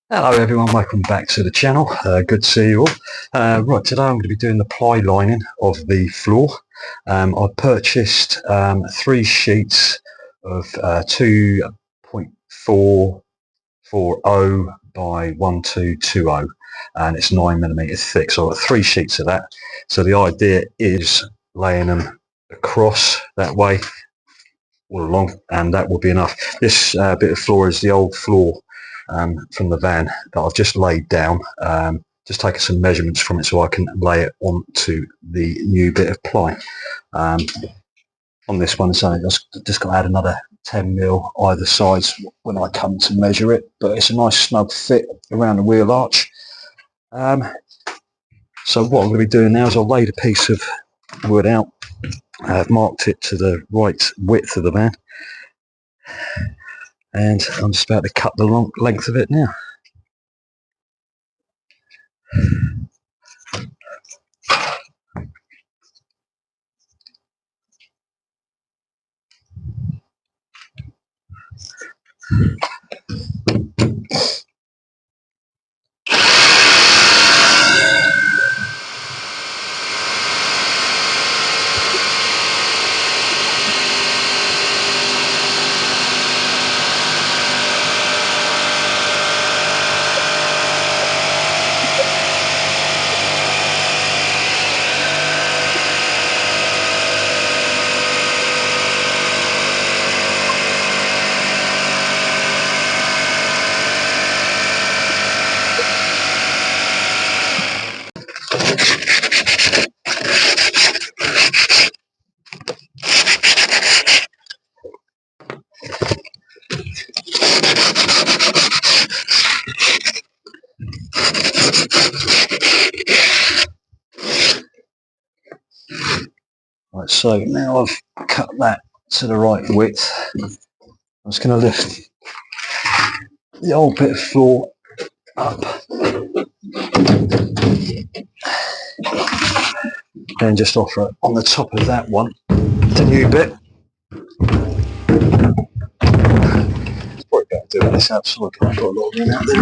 Hello everyone, welcome back to the channel. Good to see you all. Right, today I'm going to be doing the ply lining of the floor. I've purchased 3 sheets of 2.440 by 1220 and it's 9mm thick, so I've got 3 sheets of that. So the idea is laying them across that way all along, and that will be enough. This bit of floor is the old floor from the van that I've just laid down, just taking some measurements from it so I can lay it onto the new bit of ply. On this one, so just got to add another 10mm either sides when I come to measure it, but it's a nice snug fit around the wheel arch. So what I'm going to be doing now is I'll lay the piece of wood out. I've marked it to the right width of the van, and I'm just about to cut the length of it now. Right, so now I've cut that to the right width. I'm just going to lift the old bit of floor up, then just offer it on the top of that one, the new bit. It's probably better doing this outside because I've got a lot of room out there.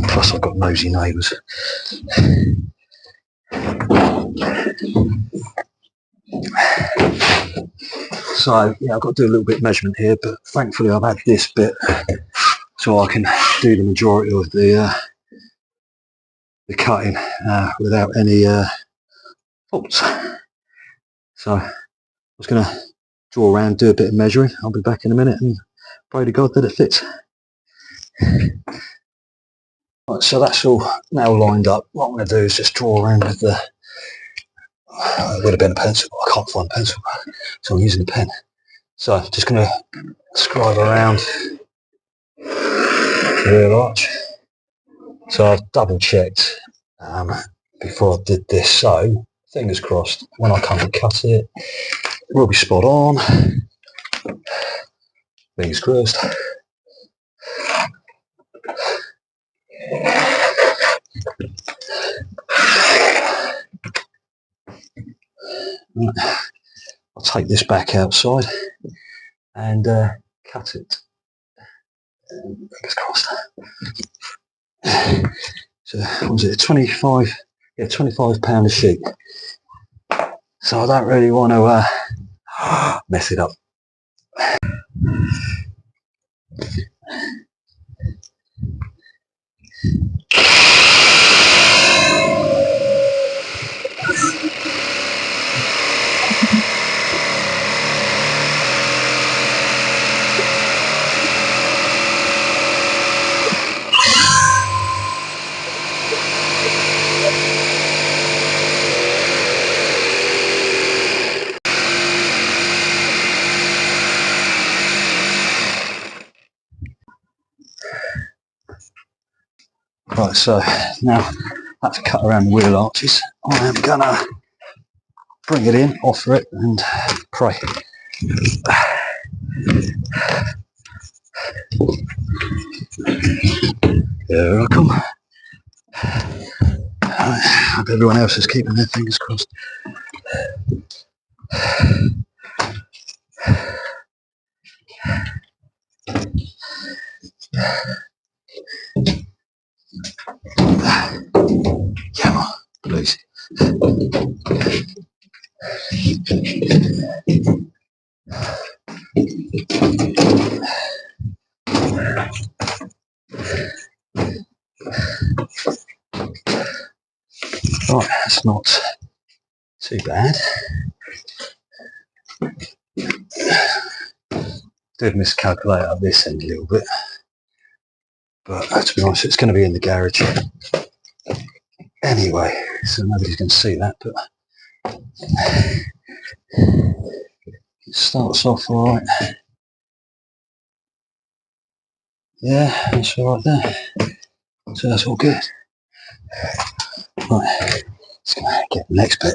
Plus I've got nosy neighbours. So yeah, I've got to do a little bit of measurement here, but thankfully I've had this bit so I can do the majority of the cutting without any faults. So I was going to draw around, do a bit of measuring. I'll be back in a minute and pray to God that it fits. Right, so that's all now lined up. What I'm going to do is just draw around with the it would have been a pencil, but I can't find a pencil, so I'm using a pen. So I'm just going to scribe around the rear arch. So I've double checked before I did this, so fingers crossed when I come to cut it, it will be spot on. Fingers crossed. I'll take this back outside and cut it. Fingers crossed. So what was it, 25? Yeah, £25 a sheet. So I don't really want to mess it up. Right, so now that's cut around the wheel arches. I am gonna bring it in, offer it, and pray. Here I come. I hope everyone else is keeping their fingers crossed. Come on, please. Right, that's not too bad. Did miscalculate up this end a little bit, but to be honest, it's going to be in the garage anyway, so nobody's going to see that. But it starts off all right. Yeah, that's all right there. So that's all good. Right, let's get the next bit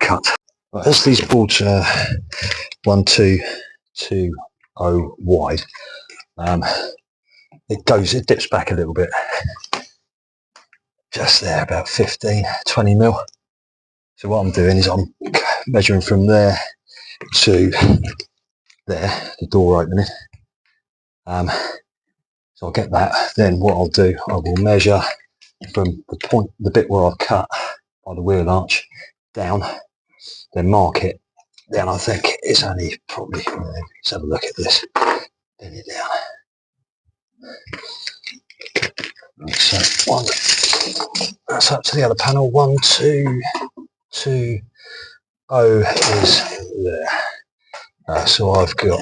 cut. Right, as these boards are 1220 wide, it dips back a little bit. Just there, about 15-20 mil. So what I'm doing is I'm measuring from there to there, the door opening. So I'll get that. Then what I'll do, I will measure from the bit where I've cut by the wheel arch down, then mark it. Then I think it's only probably, let's have a look at this, bend it down. Right, so that's up to the other panel. 1220 is there. So I've got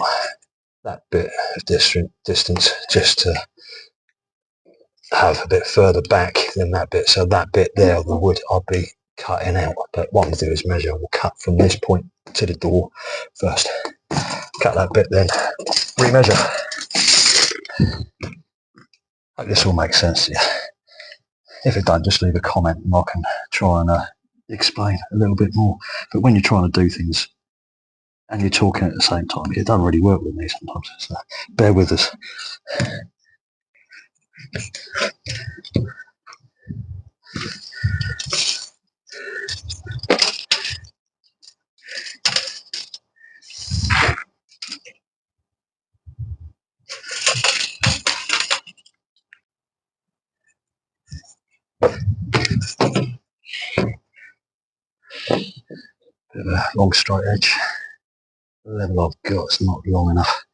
that bit of distance just to have a bit further back than that bit. So that bit there of the wood I'll be cutting out. But what I'm going to do is measure. We'll cut from this point to the door first. Cut that bit, then remeasure. Hope this all makes sense to you. If it don't, just leave a comment and I can try and explain a little bit more. But when you're trying to do things and you're talking at the same time, it doesn't really work with me sometimes. So bear with us. Bit of a long straight edge. The level I've got is not long enough.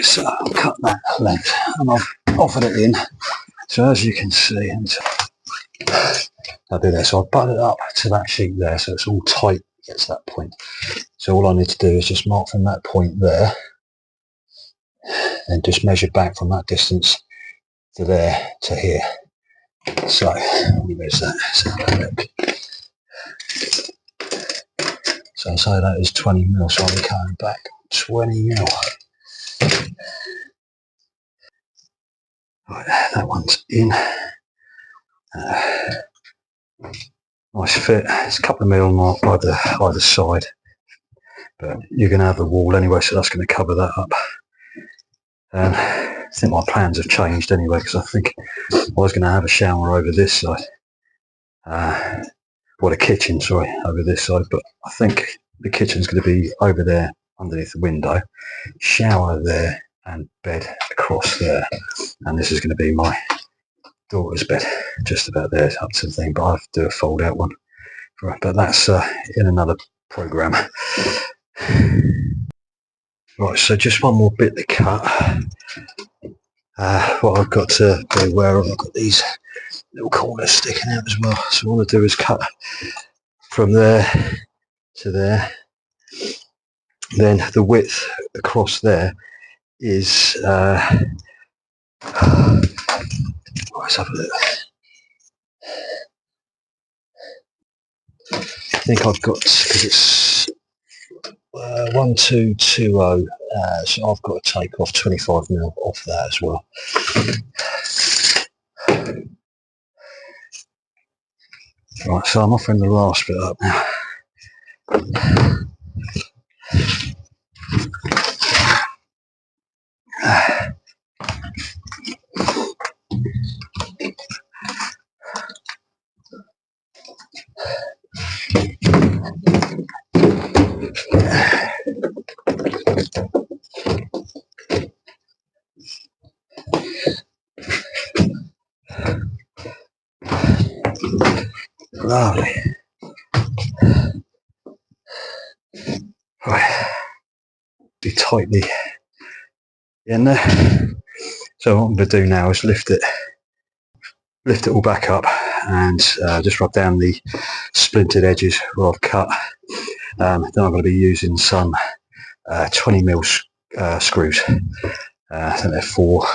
So I'll cut that length and I've offered it in. So as you can see, I'll do that. So I've butted it up to that sheet there, so it's all tight gets to that point. So all I need to do is just mark from that point there and just measure back from that distance to there to here. So where's that? So I'll say that is 20 mil, so I'll be cutting back 20 mil. Right, that one's in. Nice fit. It's a couple of mil on either side, but you're going to have a wall anyway, so that's going to cover that up. And I think my plans have changed anyway, because I think I was going to have a shower over this side, well, the kitchen, sorry, over this side, but I think the kitchen's going to be over there underneath the window, shower there and bed across there, and this is going to be my daughter's bed just about there up to the thing, but I have to do a fold out one for her, but that's in another program. Right, so just one more bit to cut. What I've got to be aware of, I've got these little corners sticking out as well, so all I do is cut from there to there. Then the width across there is let's have a look. I think I've got, because it's 1220, so I've got to take off 25 mil off that as well. Right, so I'm offering the last bit up now. Lovely. Right, be tightly in there. So what I'm going to do now is lift it all back up and just rub down the splintered edges where I've cut. Then I'm going to be using some 20mm screws. I think they're four.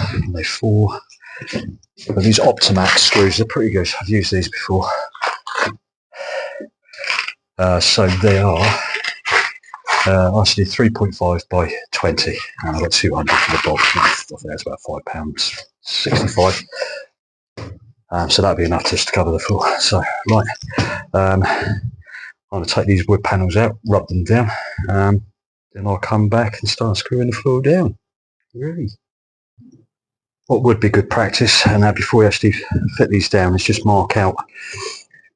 But these Optimax screws, they're pretty good. I've used these before. So they are actually 3.5 by 20, and I've got 200 for the box. I think that's about £5.65. So that'll be enough just to cover the floor. So right, I'm going to take these wood panels out, rub them down, then I'll come back and start screwing the floor down. Really. What would be good practice, and before we actually fit these down, is just mark out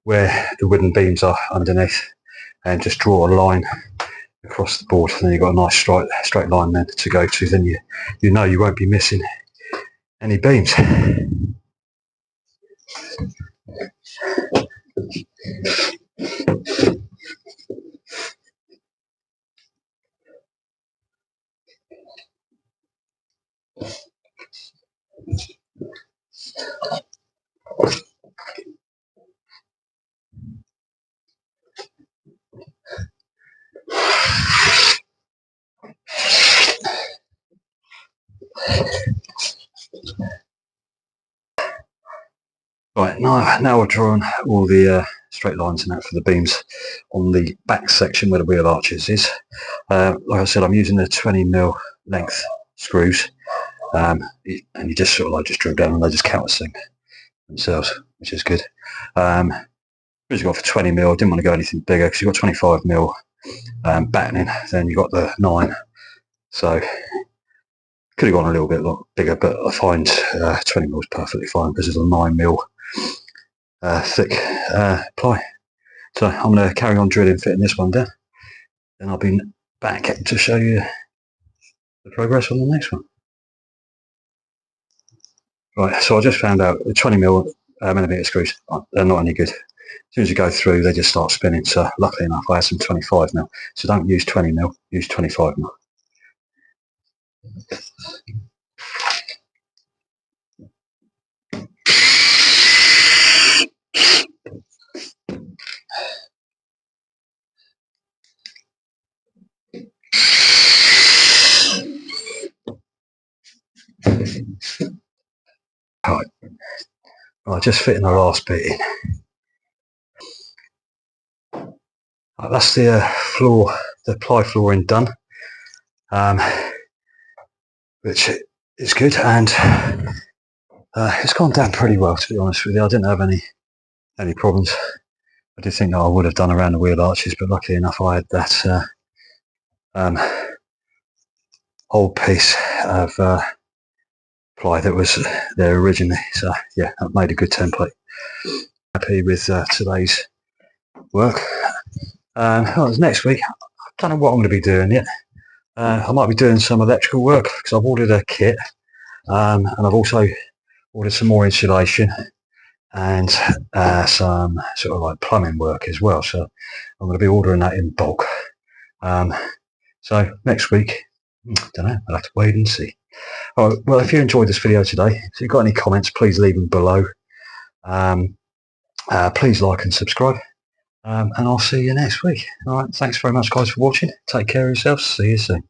where the wooden beams are underneath and just draw a line across the board, and then you've got a nice straight line then to go to. Then you know you won't be missing any beams. Right, now we're drawing all the straight lines and that for the beams on the back section where the wheel arches is. Like I said, I'm using the 20mm length screws, and you just sort of like just drill down and they just countersink themselves, which is good. You've got for 20mm, I didn't want to go anything bigger because you've got 25mm battening, then you've got the 9, so could have gone a little bit bigger, but I find 20mm is perfectly fine because it's a 9mm thick ply. So I'm going to carry on drilling, fitting this one down, then I'll be back to show you the progress on the next one. Right, so I just found out the 20mm screws, they're not any good. As soon as you go through, they just start spinning. So luckily enough, I have some 25mm. So don't use 20mm, use 25mm. Right, just fitting the last bit in. Right, that's the floor, the ply flooring done, which is good, and it's gone down pretty well, to be honest with you. I didn't have any problems. I did think that I would have done around the wheel arches, but luckily enough I had that old piece of ply that was there originally. So yeah, that made a good template. Happy with today's work. Next week, I don't know what I'm going to be doing yet. I might be doing some electrical work because I've ordered a kit, and I've also ordered some more insulation and some sort of like plumbing work as well. So I'm going to be ordering that in bulk. So next week, I don't know, I'll have to wait and see. All right, well, if you enjoyed this video today, if you've got any comments, please leave them below. Please like and subscribe, and I'll see you next week. All right, thanks very much, guys, for watching. Take care of yourselves. See you soon.